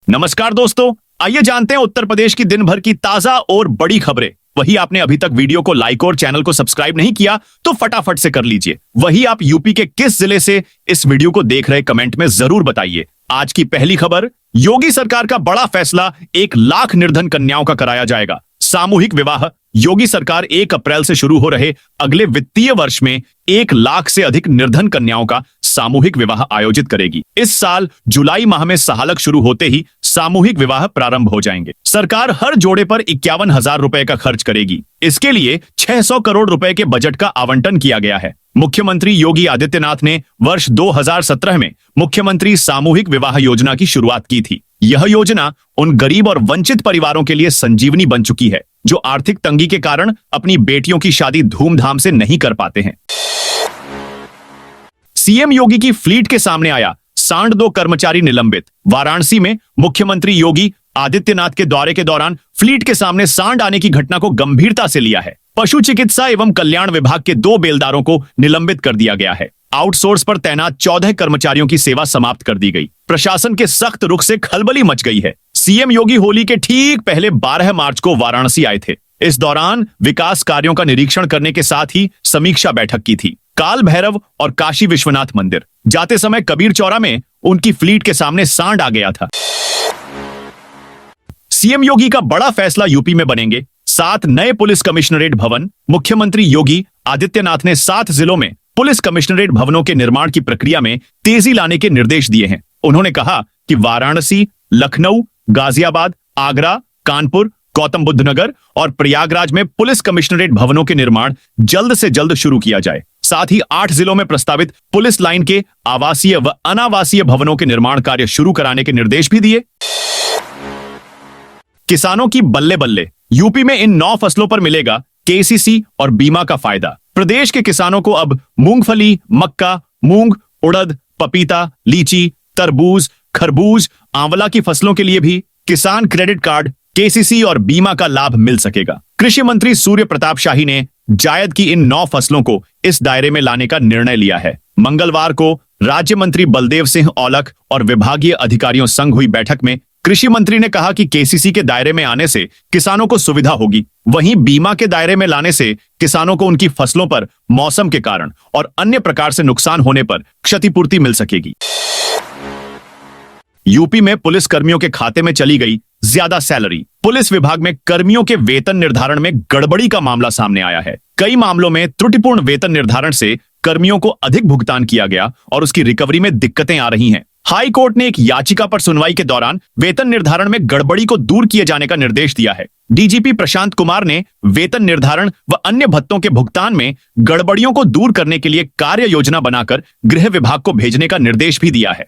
नमस्कार दोस्तों, आइए जानते हैं उत्तर प्रदेश की दिन भर की ताजा और बड़ी खबरें। वही आपने अभी तक वीडियो को लाइक और चैनल को सब्सक्राइब नहीं किया तो फटाफट से कर लीजिए। वही आप यूपी के किस जिले से इस वीडियो को देख रहे कमेंट में जरूर बताइए। आज की पहली खबर, योगी सरकार का बड़ा फैसला, 1 लाख निर्धन कन्याओं का कराया जाएगा सामूहिक विवाह। योगी सरकार 1 अप्रैल से शुरू हो रहे अगले वित्तीय वर्ष में 1 लाख से अधिक निर्धन कन्याओं का सामूहिक विवाह आयोजित करेगी। इस साल जुलाई माह में सहालग शुरू होते ही सामूहिक विवाह प्रारंभ हो जाएंगे। सरकार हर जोड़े पर 51,000 रुपए का खर्च करेगी। इसके लिए 600 करोड़ रुपए के बजट का आवंटन किया गया है। मुख्यमंत्री योगी आदित्यनाथ ने वर्ष 2017 में मुख्यमंत्री सामूहिक विवाह योजना की शुरुआत की थी। यह योजना उन गरीब और वंचित परिवारों के लिए संजीवनी बन चुकी है जो आर्थिक तंगी के कारण अपनी बेटियों की शादी धूमधाम से नहीं कर पाते हैं। सीएम योगी की फ्लीट के सामने आया सांड 2 कर्मचारी निलंबित। वाराणसी में मुख्यमंत्री योगी आदित्यनाथ के दौरे के दौरान फ्लीट के सामने सांड आने की घटना को गंभीरता से लिया है। पशु चिकित्सा एवं कल्याण विभाग के 2 बेलदारों को निलंबित कर दिया गया है। आउटसोर्स पर तैनात 14 कर्मचारियों की सेवा समाप्त कर दी गई। प्रशासन के सख्त रुख से खलबली मच गई है। सीएम योगी होली के ठीक पहले 12 मार्च को वाराणसी आए थे। इस दौरान विकास कार्यों का निरीक्षण करने के साथ ही समीक्षा बैठक की थी। काल भैरव और काशी विश्वनाथ मंदिर जाते समय कबीर चौरा में उनकी फ्लीट के सामने सांड आ गया था। सीएम योगी का बड़ा फैसला, यूपी में बनेंगे 7 नए पुलिस कमिश्नरेट भवन। मुख्यमंत्री योगी आदित्यनाथ ने 7 जिलों में पुलिस कमिश्नरेट भवनों के निर्माण की प्रक्रिया में तेजी लाने के निर्देश दिए हैं। उन्होंने कहा कि वाराणसी, लखनऊ, गाजियाबाद, आगरा, कानपुर, गौतम बुद्ध नगर और प्रयागराज में पुलिस कमिश्नरेट भवनों के निर्माण जल्द से जल्द शुरू किया जाए। साथ ही 8 जिलों में प्रस्तावित पुलिस लाइन के आवासीय व अनावासीय भवनों के निर्माण कार्य शुरू कराने के निर्देश भी दिए। किसानों की बल्ले बल्ले, यूपी में इन 9 फसलों पर मिलेगा केसीसी और बीमा का फायदा। प्रदेश के किसानों को अब मूंगफली, मक्का, मूंग, उड़द, पपीता, लीची, तरबूज, खरबूज, आंवला की फसलों के लिए भी किसान क्रेडिट कार्ड, केसीसी और बीमा का लाभ मिल सकेगा। कृषि मंत्री सूर्य प्रताप शाही ने जायद की इन 9 फसलों को इस दायरे में लाने का निर्णय लिया है। मंगलवार को राज्य मंत्री बलदेव सिंह औलख और विभागीय अधिकारियों संग हुई बैठक में कृषि मंत्री ने कहा कि केसीसी के दायरे में आने से किसानों को सुविधा होगी। वहीं बीमा के दायरे में लाने से किसानों को उनकी फसलों पर मौसम के कारण और अन्य प्रकार से नुकसान होने पर क्षतिपूर्ति मिल सकेगी। यूपी में पुलिस कर्मियों के खाते में चली गई ज्यादा सैलरी। पुलिस विभाग में कर्मियों के वेतन निर्धारण में गड़बड़ी का मामला सामने आया है। कई मामलों में त्रुटिपूर्ण वेतन निर्धारण से कर्मियों को अधिक भुगतान किया गया और उसकी रिकवरी में दिक्कतें आ रही हैं। हाई कोर्ट ने एक याचिका पर सुनवाई के दौरान वेतन निर्धारण में गड़बड़ी को दूर किए जाने का निर्देश दिया है। डीजीपी प्रशांत कुमार ने वेतन निर्धारण व अन्य भत्तों के भुगतान में गड़बड़ियों को दूर करने के लिए कार्य योजना बनाकर गृह विभाग को भेजने का निर्देश भी दिया है।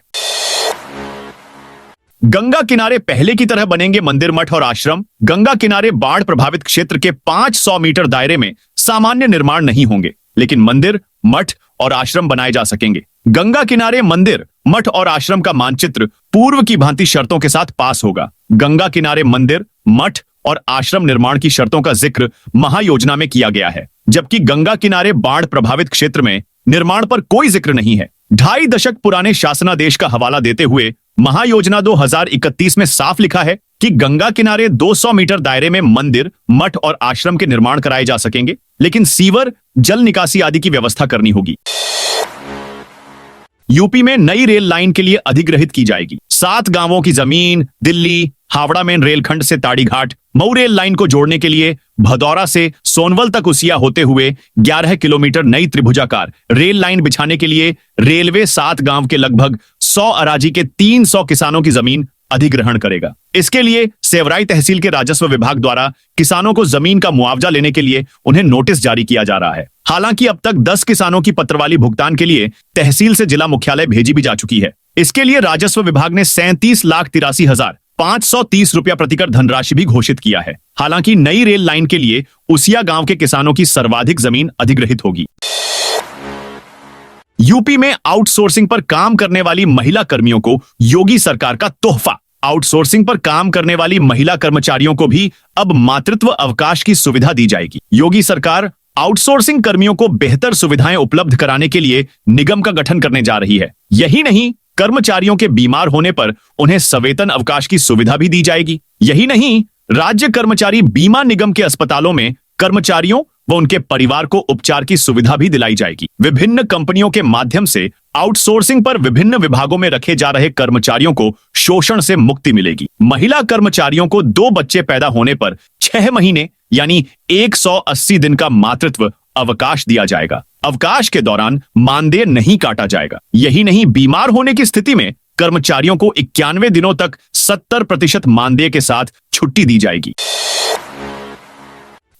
गंगा किनारे पहले की तरह बनेंगे मंदिर, मठ और आश्रम। गंगा किनारे बाढ़ प्रभावित क्षेत्र के 500 मीटर दायरे में सामान्य निर्माण नहीं होंगे, लेकिन मंदिर, मठ और आश्रम बनाए जा सकेंगे। गंगा किनारे मंदिर, मठ और आश्रम का मानचित्र पूर्व की भांति शर्तों के साथ पास होगा। गंगा किनारे मंदिर, मठ और आश्रम निर्माण की शर्तों का जिक्र महायोजना में किया गया है, जबकि गंगा किनारे बाढ़ प्रभावित क्षेत्र में निर्माण पर कोई जिक्र नहीं है। 2.5 दशक पुराने शासनादेश का हवाला देते हुए महायोजना 2031 में साफ लिखा है कि गंगा किनारे 200 मीटर दायरे में मंदिर, मठ और आश्रम के निर्माण कराए जा सकेंगे, लेकिन सीवर, जल निकासी आदि की व्यवस्था करनी होगी। यूपी में नई रेल लाइन के लिए अधिग्रहित की जाएगी। 7 गांवों की जमीन दिल्ली हावड़ा मेन रेलखंड से ताड़ीघाट, मऊ रेल लाइन को जोड़ने के लिए भदौरा से सोनवल तक उसिया होते हुए 11 किलोमीटर नई त्रिभुजाकार रेल लाइन बिछाने के लिए रेलवे 7 गांव के लगभग 100 अराजी के 300 किसानों की जमीन अधिग्रहण करेगा। इसके लिए सेवराई तहसील के राजस्व विभाग द्वारा किसानों को जमीन का मुआवजा लेने के लिए उन्हें नोटिस जारी किया जा रहा है। हालांकि अब तक 10 किसानों की पत्रवाली भुगतान के लिए तहसील से जिला मुख्यालय भेजी भी जा चुकी है। इसके लिए राजस्व विभाग ने 37,83,530 रुपया प्रतिकर धनराशि भी घोषित किया है। हालांकि नई रेल लाइन के लिए उसिया गांव के किसानों की सर्वाधिक जमीन अधिग्रहित होगी। यूपी में आउटसोर्सिंग पर काम करने वाली महिला कर्मियों को योगी सरकार का तोहफा। आउटसोर्सिंग पर काम करने वाली महिला कर्मचारियों को भी अब मातृत्व अवकाश की सुविधा दी जाएगी। योगी सरकार आउटसोर्सिंग कर्मियों को बेहतर सुविधाएं उपलब्ध कराने के लिए निगम का गठन करने जा रही है। यही नहीं, कर्मचारियों के बीमार होने पर उन्हें सवेतन अवकाश की सुविधा भी दी जाएगी। यही नहीं, राज्य कर्मचारी बीमा निगम के अस्पतालों में कर्मचारियों व उनके परिवार को उपचार की सुविधा भी दिलाई जाएगी। विभिन्न कंपनियों के माध्यम से आउटसोर्सिंग पर विभिन्न विभागों में रखे जा रहे कर्मचारियों को शोषण से मुक्ति मिलेगी। महिला कर्मचारियों को 2 बच्चे पैदा होने पर 6 महीने यानी 180 दिन का मातृत्व अवकाश दिया जाएगा। अवकाश के दौरान मानदेय नहीं काटा जाएगा। यही नहीं, बीमार होने की स्थिति में कर्मचारियों को 91 दिनों तक 70% मानदेय के साथ छुट्टी दी जाएगी।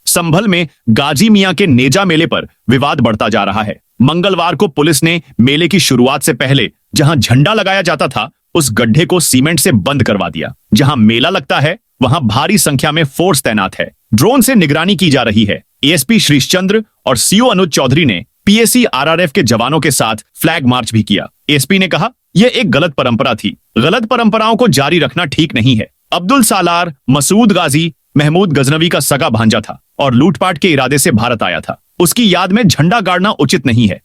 संभल में गाजी मियां के नेजा मेले पर विवाद बढ़ता जा रहा है। मंगलवार को पुलिस ने मेले की शुरुआत से पहले जहां झंडा लगाया जाता था, उस गड्ढे को सीमेंट से बंद करवा दिया। जहां मेला लगता है वहां भारी संख्या में फोर्स तैनात है। ड्रोन से निगरानी की जा रही है। एएसपी श्रीशचंद्र और सीओ अनुज चौधरी ने पीएसी आरआरएफ के जवानों के साथ फ्लैग मार्च भी किया। एसपी ने कहा, यह एक गलत परंपरा थी। गलत परंपराओं को जारी रखना ठीक नहीं है। अब्दुल सालार मसूद गाजी महमूद गजनवी का सगा भांजा था और लूटपाट के इरादे से भारत आया था। उसकी याद में झंडा गाड़ना उचित नहीं है।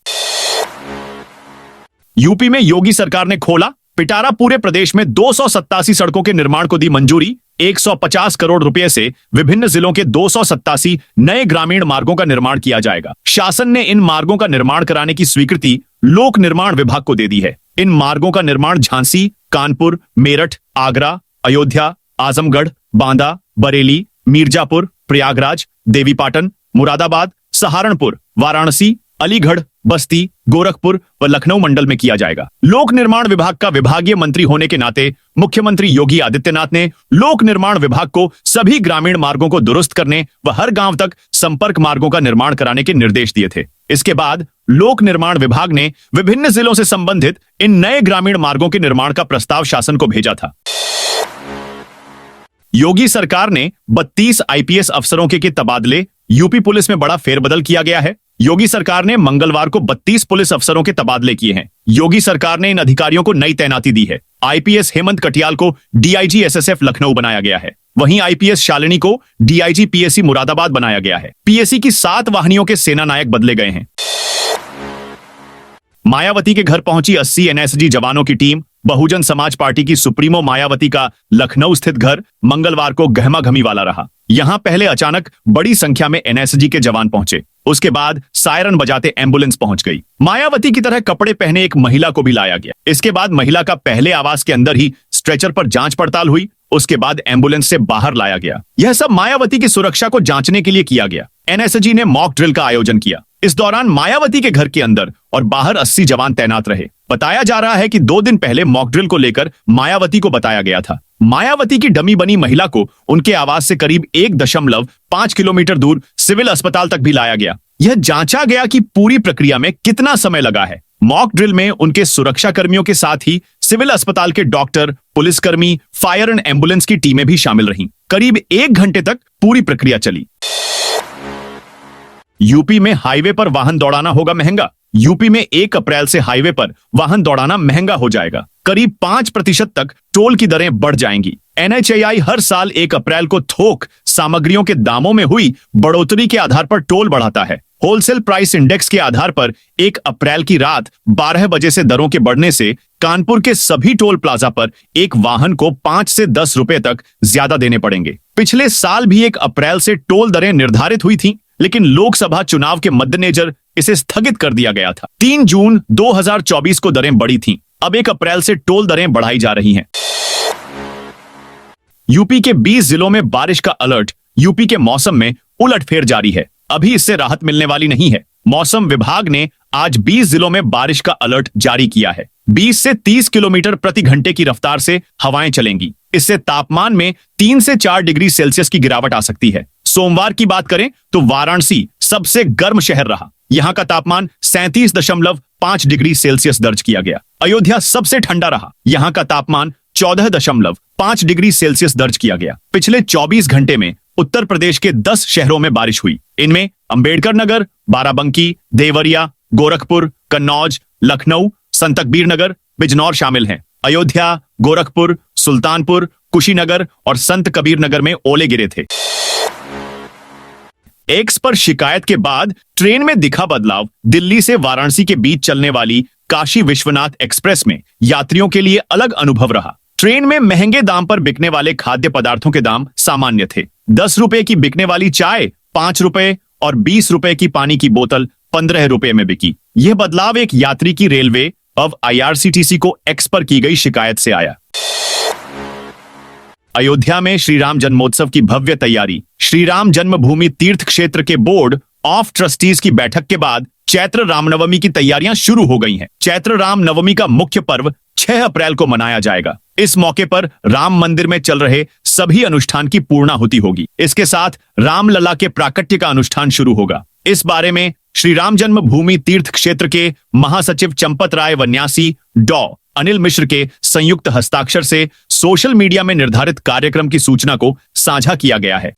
यूपी में योगी सरकार ने खोला पिटारा। पूरे प्रदेश में 287 सड़कों के निर्माण को दी मंजूरी। 150 करोड़ रुपए से विभिन्न जिलों के 287 नए ग्रामीण मार्गों का निर्माण किया जाएगा। शासन ने इन मार्गों का निर्माण कराने की स्वीकृति लोक निर्माण विभाग को दे दी है। इन मार्गों का निर्माण झांसी, कानपुर, मेरठ, आगरा, अयोध्या, आजमगढ़, बांदा, बरेली, मिर्जापुर, प्रयागराज, देवीपाटन, मुरादाबाद, सहारनपुर, वाराणसी, अलीगढ़, बस्ती, गोरखपुर व लखनऊ मंडल में किया जाएगा। लोक निर्माण विभाग का विभागीय मंत्री होने के नाते मुख्यमंत्री योगी आदित्यनाथ ने लोक निर्माण विभाग को सभी ग्रामीण मार्गों को दुरुस्त करने व हर गांव तक संपर्क मार्गों का निर्माण कराने के निर्देश दिए थे। इसके बाद लोक निर्माण विभाग ने विभिन्न जिलों से संबंधित इन नए ग्रामीण मार्गों के निर्माण का प्रस्ताव शासन को भेजा था। योगी सरकार ने 32 आईपीएस अफसरों के तबादले। यूपी पुलिस में बड़ा फेरबदल किया गया है। योगी सरकार ने मंगलवार को 32 पुलिस अफसरों के तबादले किए हैं। योगी सरकार ने इन अधिकारियों को नई तैनाती दी है। आईपीएस हेमंत कटियाल को डीआईजी एसएसएफ लखनऊ बनाया गया है। वहीं आईपीएस शालिनी को डीआईजी पीएसी मुरादाबाद बनाया गया है। पीएसी की 7 वाहिनियों के सेना नायक बदले गए हैं। मायावती के घर पहुंची 80 एनएसजी जवानों की टीम। बहुजन समाज पार्टी की सुप्रीमो मायावती का लखनऊ स्थित घर मंगलवार को गहमागहमी वाला रहा। यहां पहले अचानक बड़ी संख्या में एनएसजी के जवान पहुंचे। उसके बाद सायरन बजाते एम्बुलेंस पहुंच गई। मायावती की तरह कपड़े पहने एक महिला को भी लाया गया। इसके बाद महिला का पहले आवास के अंदर ही स्ट्रेचर पर जांच पड़ताल हुई। उसके बाद एम्बुलेंस से बाहर लाया गया। यह सब मायावती की सुरक्षा को जांचने के लिए किया गया। एनएसजी ने मॉक ड्रिल का आयोजन किया। इस दौरान मायावती के घर के अंदर और बाहर 80 जवान तैनात रहे। बताया जा रहा है कि 2 दिन पहले मॉक ड्रिल को लेकर मायावती को बताया गया था। मायावती की डमी बनी महिला को उनके आवास से करीब 1.5 किलोमीटर दूर सिविल अस्पताल तक भी लाया गया। यह जांचा गया कि पूरी प्रक्रिया में कितना समय लगा है। मॉक ड्रिल में उनके सुरक्षा कर्मियों के साथ ही सिविल अस्पताल के डॉक्टर, पुलिसकर्मी, फायर एंड एम्बुलेंस की टीमें भी शामिल रहीं। करीब 1 घंटे तक पूरी प्रक्रिया चली। यूपी में हाईवे पर वाहन दौड़ाना होगा महंगा। यूपी में 1 अप्रैल से हाईवे पर वाहन दौड़ाना महंगा हो जाएगा। करीब 5% तक टोल की दरें बढ़ जाएंगी। एनएचएआई हर साल 1 अप्रैल को थोक सामग्रियों के दामों में हुई बढ़ोतरी के आधार पर टोल बढ़ाता है। होलसेल प्राइस इंडेक्स के आधार पर 1 अप्रैल की रात 12 बजे से दरों के बढ़ने से कानपुर के सभी टोल प्लाजा पर एक वाहन को 5 से 10 रुपए तक ज्यादा देने पड़ेंगे। पिछले साल भी 1 अप्रैल से टोल दरें निर्धारित हुई थीं, लेकिन लोकसभा चुनाव के मद्देनजर इसे स्थगित कर दिया गया था। 3 जून 2024 को दरें बढ़ी थीं। अब 1 अप्रैल से टोल दरें बढ़ाई जा रही हैं। यूपी के 20 जिलों में बारिश का अलर्ट। यूपी के मौसम में उलटफेर जारी है। अभी इससे राहत मिलने वाली नहीं है। मौसम विभाग ने आज 20 जिलों में बारिश का अलर्ट जारी किया है। 20 से 30 किलोमीटर प्रति घंटे की रफ्तार से हवाएं चलेंगी। इससे तापमान में 3 से 4 डिग्री सेल्सियस की गिरावट आ सकती है। सोमवार की बात करें तो वाराणसी सबसे गर्म शहर रहा। यहां का तापमान 37.5 डिग्री सेल्सियस दर्ज किया गया। अयोध्या सबसे ठंडा रहा। यहां का तापमान 14.5 डिग्री सेल्सियस दर्ज किया गया। पिछले 24 घंटे में उत्तर प्रदेश के 10 शहरों में बारिश हुई। इनमें अंबेडकर नगर, बाराबंकी, देवरिया, गोरखपुर, कन्नौज, लखनऊ, संत कबीर नगर, बिजनौर शामिल हैं। अयोध्या, गोरखपुर, सुल्तानपुर, कुशीनगर और संत कबीर नगर में ओले गिरे थे। एक्स पर शिकायत के बाद ट्रेन में दिखा बदलाव। दिल्ली से वाराणसी के बीच चलने वाली काशी विश्वनाथ एक्सप्रेस में यात्रियों के लिए अलग अनुभव रहा। ट्रेन में महंगे दाम पर बिकने वाले खाद्य पदार्थों के दाम सामान्य थे। 10 रुपए की बिकने वाली चाय 5 रुपए और 20 रुपए की पानी की बोतल 15 रुपए में बिकी। यह बदलाव एक यात्री की रेलवे अब IRCTC को एक्स पर की गई शिकायत से आया। अयोध्या में श्री राम जन्मोत्सव की भव्य तैयारी। श्री राम जन्मभूमि तीर्थ क्षेत्र के बोर्ड ऑफ ट्रस्टीज की बैठक के बाद चैत्र रामनवमी की तैयारियां शुरू हो गई हैं। चैत्र रामनवमी का मुख्य पर्व 6 अप्रैल को मनाया जाएगा। इस मौके पर राम मंदिर में चल रहे सभी अनुष्ठान की पूर्णाहुति होगी। इसके साथ रामलला के प्राकट्य का अनुष्ठान शुरू होगा। इस बारे में श्री राम जन्मभूमि तीर्थ क्षेत्र के महासचिव चंपत राय वन्यासी डॉ अनिल मिश्र के संयुक्त हस्ताक्षर से सोशल मीडिया में निर्धारित कार्यक्रम की सूचना को साझा किया गया है।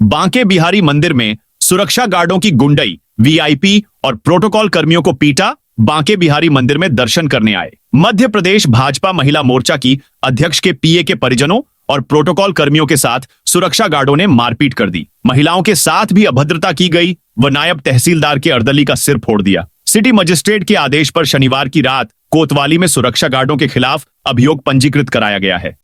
बांके बिहारी मंदिर में सुरक्षा गार्डों की गुंडई, VIP और प्रोटोकॉल कर्मियों को पीटा। बांके बिहारी मंदिर में दर्शन करने आए मध्य प्रदेश भाजपा महिला मोर्चा की अध्यक्ष के PA के परिजनों और प्रोटोकॉल कर्मियों के साथ सुरक्षा गार्डों ने मारपीट कर दी। महिलाओं के साथ भी अभद्रता की गई व नायब तहसीलदार के अर्दली का सिर फोड़ दिया। सिटी मजिस्ट्रेट के आदेश पर शनिवार की रात कोतवाली में सुरक्षा गार्डों के खिलाफ अभियोग पंजीकृत कराया गया है।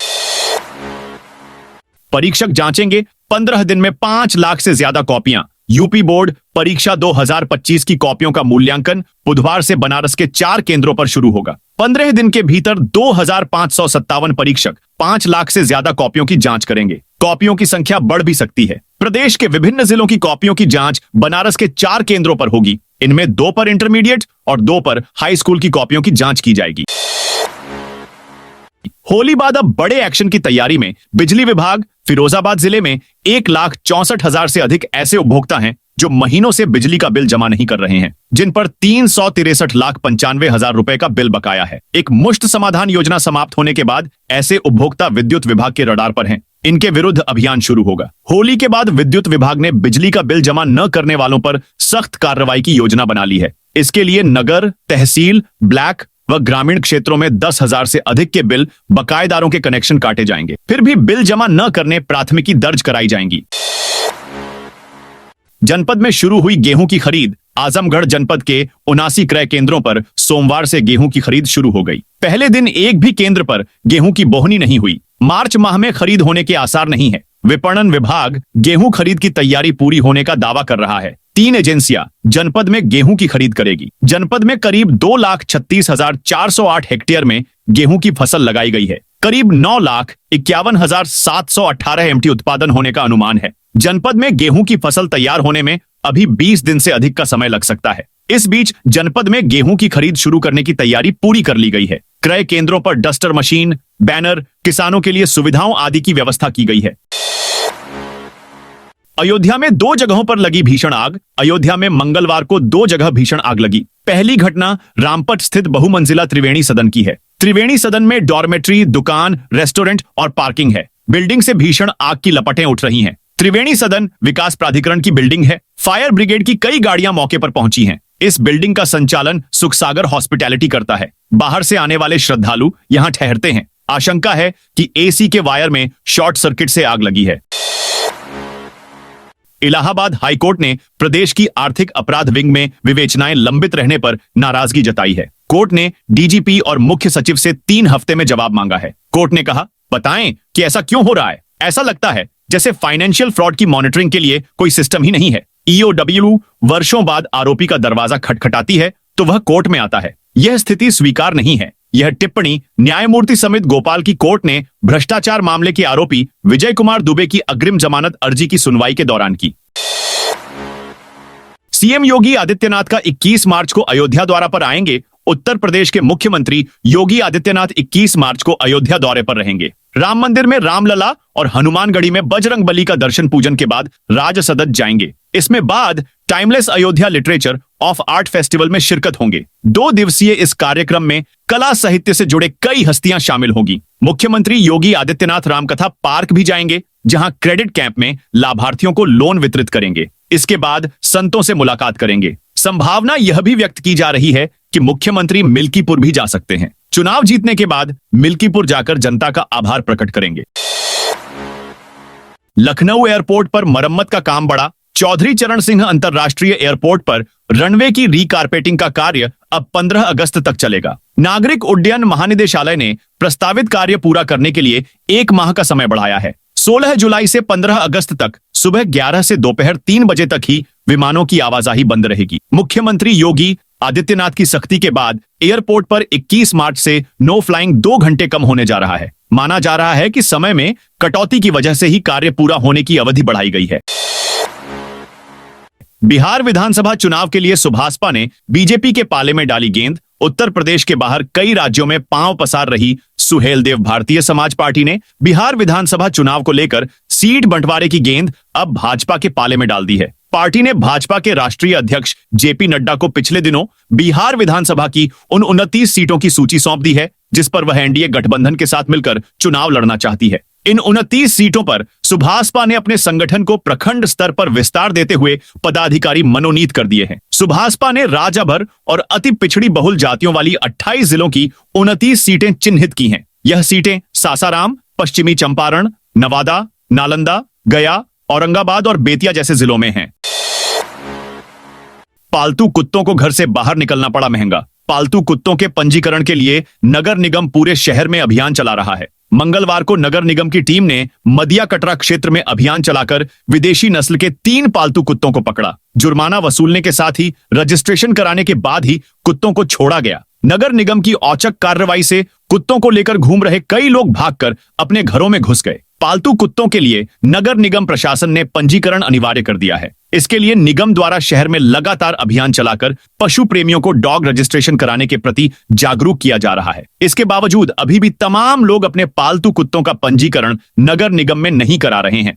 परीक्षक जांचेंगे 15 दिन में 5 लाख से ज्यादा कॉपियां। यूपी बोर्ड परीक्षा 2025 की कॉपियों का मूल्यांकन बुधवार से बनारस के 4 केंद्रों पर शुरू होगा। 15 दिन के भीतर 2557 परीक्षक 5 लाख से ज्यादा कॉपियों की जांच करेंगे। कॉपियों की संख्या बढ़ भी सकती है। प्रदेश के विभिन्न जिलों की कॉपियों की जांच बनारस के 4 केंद्रों पर होगी। इनमें 2 पर इंटरमीडिएट और 2 पर हाई स्कूल की कॉपियों की जांच की जाएगी। होली बाद अब बड़े एक्शन की तैयारी में बिजली विभाग। फिरोजाबाद जिले में 1,64,000 से अधिक ऐसे उपभोक्ता हैं जो महीनों से बिजली का बिल जमा नहीं कर रहे हैं, जिन पर 363,95,000 रुपए का बिल बकाया है। एक मुश्त समाधान योजना समाप्त होने के बाद ऐसे उपभोक्ता विद्युत विभाग के रडार पर हैं। इनके विरुद्ध अभियान शुरू होगा। होली के बाद विद्युत विभाग ने बिजली का बिल जमा न करने वालों पर सख्त कार्रवाई की योजना बना ली है। इसके लिए नगर, तहसील, ब्लैक व ग्रामीण क्षेत्रों में 10,000 से अधिक के बिल बकायेदारों के कनेक्शन काटे जाएंगे। फिर भी बिल जमा न करने प्राथमिकी दर्ज कराई जाएंगी। जनपद में शुरू हुई गेहूं की खरीद। आजमगढ़ जनपद के 79 क्रय केंद्रों पर सोमवार से गेहूं की खरीद शुरू हो गई। पहले दिन एक भी केंद्र पर गेहूं की बोहनी नहीं हुई। मार्च माह में खरीद होने के आसार नहीं है। विपणन विभाग गेहूं खरीद की तैयारी पूरी होने का दावा कर रहा है। 3 एजेंसियां जनपद में गेहूं की खरीद करेगी। जनपद में करीब 2,36,408 हेक्टेयर में गेहूं की फसल लगाई गई है। करीब 9,51,718 MT उत्पादन होने का अनुमान है। जनपद में गेहूं की फसल तैयार होने में अभी 20 दिन से अधिक का समय लग सकता है। इस बीच जनपद में गेहूं की खरीद शुरू करने की तैयारी पूरी कर ली गई है। क्रय केंद्रों पर डस्टर मशीन, बैनर, किसानों के लिए सुविधाओं आदि की व्यवस्था की गई है। अयोध्या में 2 जगहों पर लगी भीषण आग। अयोध्या में मंगलवार को 2 जगह भीषण आग लगी। पहली घटना रामपट स्थित बहुमंजिला त्रिवेणी सदन की है। त्रिवेणी सदन में डॉर्मेट्री, दुकान, रेस्टोरेंट और पार्किंग है। बिल्डिंग से भीषण आग की लपटें उठ रही हैं। त्रिवेणी सदन विकास प्राधिकरण की बिल्डिंग है। फायर ब्रिगेड की कई गाड़ियां मौके पर पहुंची हैं। इस बिल्डिंग का संचालन सुखसागर हॉस्पिटैलिटी करता है। बाहर से आने वाले श्रद्धालु यहां ठहरते हैं। आशंका है कि AC के वायर में शॉर्ट सर्किट से आग लगी है। इलाहाबाद हाईकोर्ट ने प्रदेश की आर्थिक अपराध विंग में विवेचनाएं लंबित रहने पर नाराजगी जताई है। कोर्ट ने DGP और मुख्य सचिव से 3 हफ्ते में जवाब मांगा है। कोर्ट ने कहा, बताएं कि ऐसा क्यों हो रहा है। ऐसा लगता है जैसे फाइनेंशियल फ्रॉड की मॉनिटरिंग के लिए कोई सिस्टम ही नहीं है। EOW वर्षों बाद आरोपी का दरवाजा खटखटाती है तो वह कोर्ट में आता है। यह स्थिति स्वीकार नहीं है। यह टिप्पणी न्यायमूर्ति समित गोपाल की कोर्ट ने भ्रष्टाचार मामले के आरोपी विजय कुमार दुबे की अग्रिम जमानत अर्जी की सुनवाई के दौरान की। CM योगी आदित्यनाथ का 21 मार्च को अयोध्या दौरा पर आएंगे। उत्तर प्रदेश के मुख्यमंत्री योगी आदित्यनाथ 21 मार्च को अयोध्या दौरे पर रहेंगे। राम मंदिर में रामलला और हनुमानगढ़ी में बजरंग बली का दर्शन पूजन के बाद राजसदन जाएंगे। इसमें बाद timeless Ayodhya literature of art festival में शिरकत होंगे। 2 दिवसीय इस कार्यक्रम में कला साहित्य से जुड़े कई हस्तियां शामिल होंगी। मुख्यमंत्री योगी आदित्यनाथ रामकथा पार्क भी जाएंगे, जहां क्रेडिट कैंप में लाभार्थियों को लोन वितरित करेंगे। इसके बाद संतों से मुलाकात करेंगे। संभावना यह भी व्यक्त की जा रही है कि मुख्यमंत्री मिल्कीपुर भी जा सकते हैं। चुनाव जीतने के बाद मिल्कीपुर जाकर जनता का आभार प्रकट करेंगे। लखनऊ एयरपोर्ट पर मरम्मत का काम बढ़ा। चौधरी चरण सिंह अंतरराष्ट्रीय एयरपोर्ट पर रनवे की रीकारपेटिंग का कार्य अब 15 अगस्त तक चलेगा। नागरिक उड्डयन महानिदेशालय ने प्रस्तावित कार्य पूरा करने के लिए 1 माह का समय बढ़ाया है। 16 जुलाई से 15 अगस्त तक सुबह 11 से दोपहर 3 बजे तक ही विमानों की आवाजाही बंद रहेगी। मुख्यमंत्री योगी आदित्यनाथ की सख्ती के बाद एयरपोर्ट पर 21 मार्च से नो फ्लाइंग 2 घंटे कम होने जा रहा है। माना जा रहा है कि समय में कटौती की वजह से ही कार्य पूरा होने की अवधि बढ़ाई गई है। बिहार विधानसभा चुनाव के लिए सुभाषपा ने बीजेपी के पाले में डाली गेंद। उत्तर प्रदेश के बाहर कई राज्यों में पांव पसार रही सुहेलदेव भारतीय समाज पार्टी ने बिहार विधानसभा चुनाव को लेकर सीट बंटवारे की गेंद अब भाजपा के पाले में डाल दी है। पार्टी ने भाजपा के राष्ट्रीय अध्यक्ष जेपी नड्डा को पिछले दिनों बिहार विधानसभा की उन 29 सीटों की सूची सौंप दी है जिस पर वह एनडीए गठबंधन के साथ मिलकर चुनाव लड़ना चाहती है। इन 29 सीटों पर सुभाषपा ने अपने संगठन को प्रखंड स्तर पर विस्तार देते हुए पदाधिकारी मनोनीत कर दिए हैं। सुभाषपा ने राज्य भर और अति पिछड़ी बहुल जातियों वाली 28 जिलों की 29 सीटें चिन्हित की हैं। यह सीटें सासाराम, पश्चिमी चंपारण, नवादा, नालंदा, गया, औरंगाबाद और बेतिया जैसे जिलों में हैं। पालतू कुत्तों को घर से बाहर निकलना पड़ा महंगा। पालतू कुत्तों के पंजीकरण के लिए नगर निगम पूरे शहर में अभियान चला रहा है। मंगलवार को नगर निगम की टीम ने मदिया कटरा क्षेत्र में अभियान चलाकर विदेशी नस्ल के 3 पालतू कुत्तों को पकड़ा। जुर्माना वसूलने के साथ ही रजिस्ट्रेशन कराने के बाद ही कुत्तों को छोड़ा गया। नगर निगम की औचक कार्रवाई से कुत्तों को लेकर घूम रहे कई लोग भागकर अपने घरों में घुस गए। पालतू कुत्तों के लिए नगर निगम प्रशासन ने पंजीकरण अनिवार्य कर दिया है। इसके लिए निगम द्वारा शहर में लगातार अभियान चलाकर पशु प्रेमियों को डॉग रजिस्ट्रेशन कराने के प्रति जागरूक किया जा रहा है। इसके बावजूद अभी भी तमाम लोग अपने पालतू कुत्तों का पंजीकरण नगर निगम में नहीं करा रहे हैं।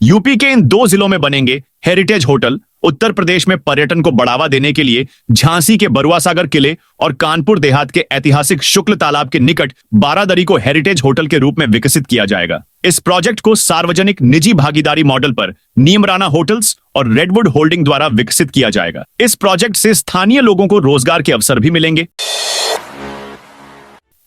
यूपी के इन 2 जिलों में बनेंगे हेरिटेज होटल। उत्तर प्रदेश में पर्यटन को बढ़ावा देने के लिए झांसी के बरुआ सागर किले और कानपुर देहात के ऐतिहासिक शुक्ल तालाब के निकट बारादरी को हेरिटेज होटल के रूप में विकसित किया जाएगा। इस प्रोजेक्ट को सार्वजनिक निजी भागीदारी मॉडल पर नीमराना होटल्स और रेडवुड होल्डिंग द्वारा विकसित किया जाएगा। इस प्रोजेक्ट से स्थानीय लोगों को रोजगार के अवसर भी मिलेंगे।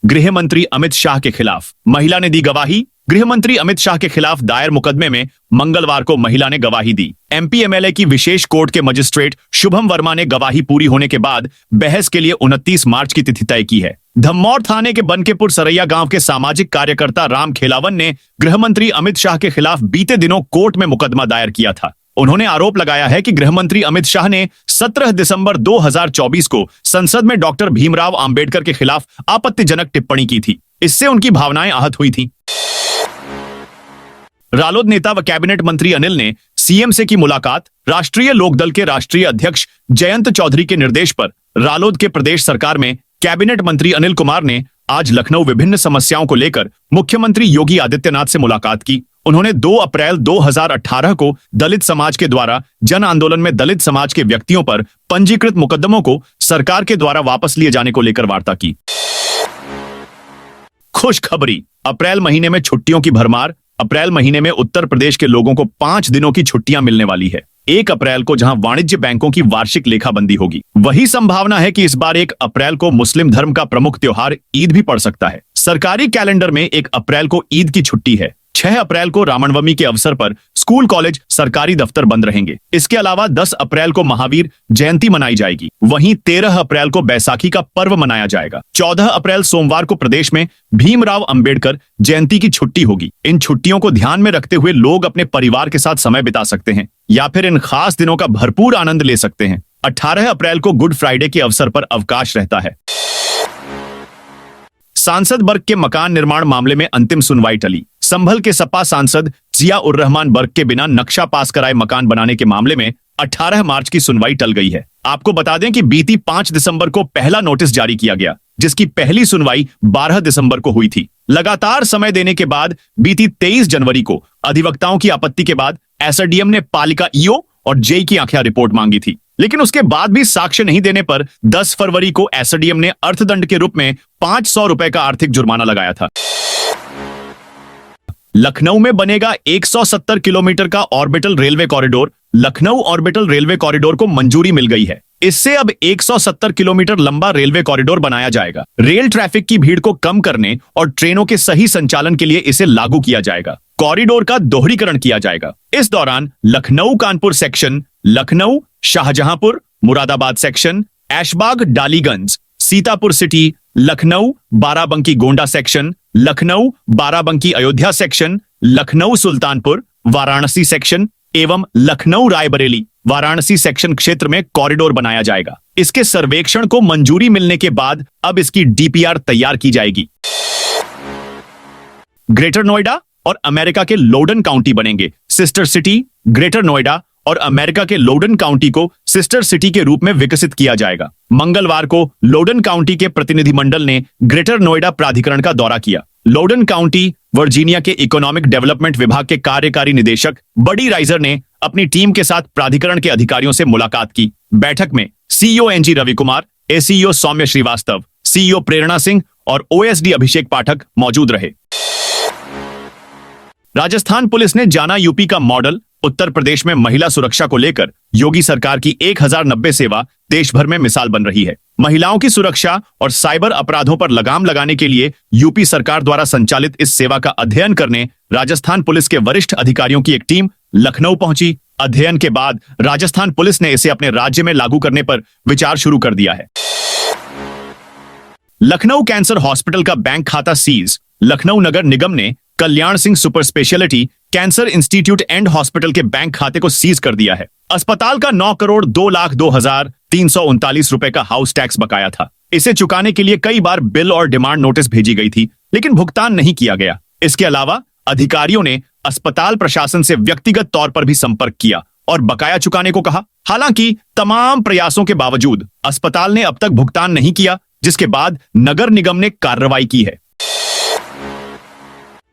गृह मंत्री अमित शाह के खिलाफ महिला ने दी गवाही। गृह मंत्री अमित शाह के खिलाफ दायर मुकदमे में मंगलवार को महिला ने गवाही दी। एमपी एमएलए की विशेष कोर्ट के मजिस्ट्रेट शुभम वर्मा ने गवाही पूरी होने के बाद बहस के लिए 29 मार्च की तिथि तय की है। धम्मौर थाने के बनकेपुर सरैया गांव के सामाजिक कार्यकर्ता राम खेलावन ने गृह मंत्री अमित शाह के खिलाफ बीते दिनों कोर्ट में मुकदमा दायर किया था। उन्होंने आरोप लगाया है कि गृह मंत्री अमित शाह ने 17 दिसंबर 2024 को संसद में डॉक्टर भीमराव अंबेडकर के खिलाफ आपत्तिजनक टिप्पणी की थी। इससे उनकी भावनाएं आहत हुई थी। रालोद नेता व कैबिनेट मंत्री अनिल ने सीएम से की मुलाकात। राष्ट्रीय लोकदल के राष्ट्रीय अध्यक्ष जयंत चौधरी के निर्देश पर रालोद के प्रदेश सरकार में कैबिनेट मंत्री अनिल कुमार ने आज लखनऊ विभिन्न समस्याओं को लेकर मुख्यमंत्री योगी आदित्यनाथ से मुलाकात की। उन्होंने 2 अप्रैल 2018 को दलित समाज के द्वारा जन आंदोलन में दलित समाज के व्यक्तियों पर पंजीकृत मुकदमों को सरकार के द्वारा वापस लिए जाने को लेकर वार्ता की। खुशखबरी, अप्रैल महीने में छुट्टियों की भरमार। अप्रैल महीने में उत्तर प्रदेश के लोगों को 5 दिनों की छुट्टियां मिलने वाली है। 1 अप्रैल को जहां वाणिज्य बैंकों की वार्षिक लेखाबंदी होगी, वही संभावना है कि इस बार 1 अप्रैल को मुस्लिम धर्म का प्रमुख त्योहार ईद भी पड़ सकता है। सरकारी कैलेंडर में 1 अप्रैल को ईद की छुट्टी है। 6 अप्रैल को रामनवमी के अवसर पर स्कूल, कॉलेज, सरकारी दफ्तर बंद रहेंगे। इसके अलावा 10 अप्रैल को महावीर जयंती मनाई जाएगी। वहीं 13 अप्रैल को बैसाखी का पर्व मनाया जाएगा। 14 अप्रैल सोमवार को प्रदेश में भीमराव अंबेडकर जयंती की छुट्टी होगी। इन छुट्टियों को ध्यान में रखते हुए लोग अपने परिवार के साथ समय बिता सकते हैं या फिर इन खास दिनों का भरपूर आनंद ले सकते हैं। 18 अप्रैल को गुड फ्राइडे के अवसर पर अवकाश रहता है। सांसद बर्ग के मकान निर्माण मामले में अंतिम सुनवाई टली। संभल के सपा सांसद जिया उर रहमान बर्ग के बिना नक्शा पास कराए मकान बनाने के मामले में 18 मार्च की सुनवाई टल गई है। आपको बता दें कि बीती 5 दिसंबर को पहला नोटिस जारी किया गया, जिसकी पहली सुनवाई 12 दिसंबर को हुई थी। लगातार समय देने के बाद बीती 23 जनवरी को अधिवक्ताओं की आपत्ति के बाद एसडीएम ने पालिका ईओ और जेई की आंखियां रिपोर्ट मांगी थी, लेकिन उसके बाद भी साक्ष्य नहीं देने पर 10 फरवरी को एसडीएम ने अर्थदंड के रूप में 500 रुपए का आर्थिक जुर्माना लगाया था। लखनऊ में बनेगा 170 किलोमीटर का orbital railway corridor. Lucknow orbital railway corridor को मंजूरी मिल गई है। इससे अब 170 किलोमीटर लंबा रेलवे कॉरिडोर बनाया जाएगा। रेल ट्रैफिक की भीड़ को कम करने और ट्रेनों के सही संचालन के लिए इसे लागू किया जाएगा। कॉरिडोर का दोहरीकरण किया जाएगा। इस दौरान Lucknow Kanpur section, Lucknow Shahjahanpur Moradabad section, Aishbagh Daliganj Sitapur city, Lucknow Barabanki Gonda section, Lucknow Barabanki Ayodhya section, Lucknow Sultanpur Varanasi section एवं लखनऊ रायबरेली वाराणसी सेक्शन क्षेत्र में कॉरिडोर बनाया जाएगा। इसके सर्वेक्षण को मंजूरी मिलने के बाद अब इसकी डीपीआर तैयार की जाएगी। ग्रेटर नोएडा और अमेरिका के लोडन काउंटी बनेंगे सिस्टर सिटी। ग्रेटर नोएडा और अमेरिका के लोडन काउंटी को सिस्टर सिटी के रूप में विकसित किया जाएगा। मंगलवार को लोडन काउंटी के प्रतिनिधिमंडल ने ग्रेटर नोएडा प्राधिकरण का दौरा किया। लोडन काउंटी वर्जीनिया के इकोनॉमिक डेवलपमेंट विभाग के कार्यकारी निदेशक बडी राइजर ने अपनी टीम के साथ प्राधिकरण के अधिकारियों से मुलाकात की। बैठक में CEO NG Ravi Kumar, ACEO Saumya Srivastava, CEO Prerna Singh और ओएसडी अभिषेक पाठक मौजूद रहे। राजस्थान पुलिस ने जाना यूपी का मॉडल। उत्तर प्रदेश में महिला सुरक्षा को लेकर योगी सरकार की 1090 सेवा देश भर में मिसाल बन रही है। महिलाओं की सुरक्षा और साइबर अपराधों पर लगाम लगाने के लिए यूपी सरकार द्वारा संचालित इस सेवा का अध्ययन करने राजस्थान पुलिस के वरिष्ठ अधिकारियों की एक टीम लखनऊ पहुंची। अध्ययन के बाद राजस्थान पुलिस ने इसे अपने राज्य में लागू करने पर विचार शुरू कर दिया है। लखनऊ कैंसर हॉस्पिटल का बैंक खाता सीज। लखनऊ नगर निगम ने Kalyan Singh super speciality cancer institute and hospital के बैंक खाते को सीज कर दिया है। अस्पताल का 9,02,02,339 रुपए का हाउस टैक्स बकाया था। इसे चुकाने के लिए कई बार बिल और डिमांड नोटिस भेजी गई थी, लेकिन भुगतान नहीं किया गया। इसके अलावा अधिकारियों ने अस्पताल प्रशासन से व्यक्तिगत तौर पर भी संपर्क किया और बकाया चुकाने को कहा। हालांकि तमाम प्रयासों के बावजूद अस्पताल ने अब तक भुगतान नहीं किया, जिसके बाद नगर निगम ने कार्रवाई की है।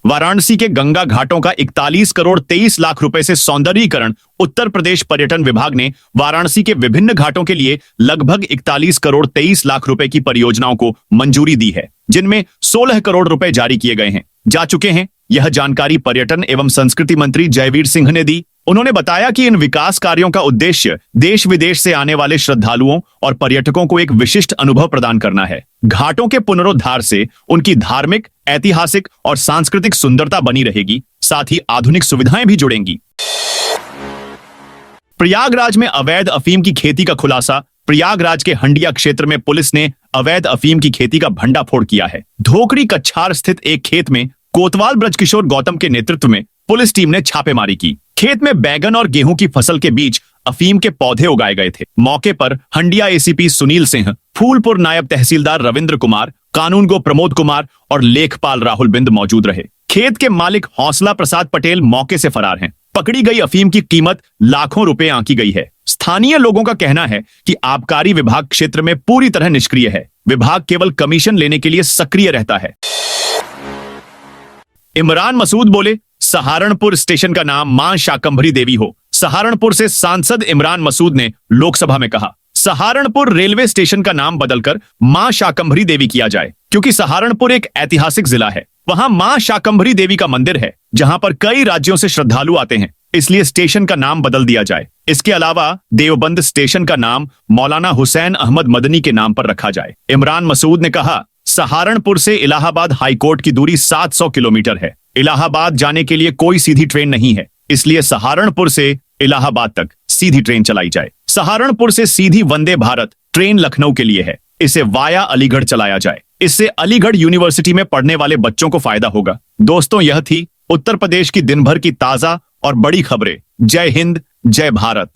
वाराणसी के गंगा घाटों का 41 करोड़ 23 लाख रुपए से सौंदर्यीकरण। उत्तर प्रदेश पर्यटन विभाग ने वाराणसी के विभिन्न घाटों के लिए लगभग 41 करोड़ 23 लाख रुपए की परियोजनाओं को मंजूरी दी है, जिनमें 16 करोड़ रुपए जारी किए गए हैं जा चुके हैं। यह जानकारी पर्यटन एवं संस्कृति मंत्री जयवीर सिंह ने दी। उन्होंने बताया कि इन विकास कार्यों का उद्देश्य देश विदेश से आने वाले श्रद्धालुओं और पर्यटकों को एक विशिष्ट अनुभव प्रदान करना है। घाटों के पुनरुद्धार से उनकी धार्मिक, ऐतिहासिक और सांस्कृतिक सुंदरता बनी रहेगी, साथ ही आधुनिक सुविधाएं भी जुड़ेंगी। प्रयागराज में अवैध अफीम की खेती का खुलासा। प्रयागराज के हंडिया क्षेत्र में पुलिस ने अवैध अफीम की खेती का भंडाफोड़ किया है। धोकड़ी कच्छार स्थित एक खेत में कोतवाल ब्रजकिशोर गौतम के नेतृत्व में पुलिस टीम ने छापेमारी की। खेत में बैगन और गेहूं की फसल के बीच अफीम के पौधे उगाए गए थे। मौके पर हंडिया एसीपी सुनील सिंह, फूलपुर नायब तहसीलदार रविंद्र कुमार, कानूनगो प्रमोद कुमार और लेखपाल राहुल बिंद मौजूद रहे। खेत के मालिक हौसला प्रसाद पटेल मौके से फरार हैं। पकड़ी गई अफीम की कीमत लाखों रुपए आंकी गई है। स्थानीय लोगों का कहना है कि आबकारी विभाग क्षेत्र में पूरी तरह निष्क्रिय है। विभाग केवल कमीशन लेने के लिए सक्रिय रहता है। इमरान मसूद बोले, सहारनपुर स्टेशन का नाम मां शाकंभरी देवी हो। सहारनपुर से सांसद इमरान मसूद ने लोकसभा में कहा, सहारनपुर रेलवे स्टेशन का नाम बदलकर मां शाकंभरी देवी किया जाए, क्योंकि सहारनपुर एक ऐतिहासिक जिला है। वहां मां शाकंभरी देवी का मंदिर है, जहां पर कई राज्यों से श्रद्धालु आते हैं, इसलिए स्टेशन का नाम बदल दिया जाए। इसके अलावा देवबंद स्टेशन का नाम मौलाना हुसैन अहमद मदनी के नाम पर रखा जाए। इमरान मसूद ने कहा, सहारनपुर से इलाहाबाद हाईकोर्ट की दूरी 700 किलोमीटर है। इलाहाबाद जाने के लिए कोई सीधी ट्रेन नहीं है, इसलिए सहारनपुर से इलाहाबाद तक सीधी ट्रेन चलाई जाए। सहारनपुर से सीधी वंदे भारत ट्रेन लखनऊ के लिए है, इसे वाया अलीगढ़ चलाया जाए। इससे अलीगढ़ यूनिवर्सिटी में पढ़ने वाले बच्चों को फायदा होगा। दोस्तों, यह थी उत्तर प्रदेश की दिन भर की ताजा और बड़ी खबरें। जय हिंद, जय भारत।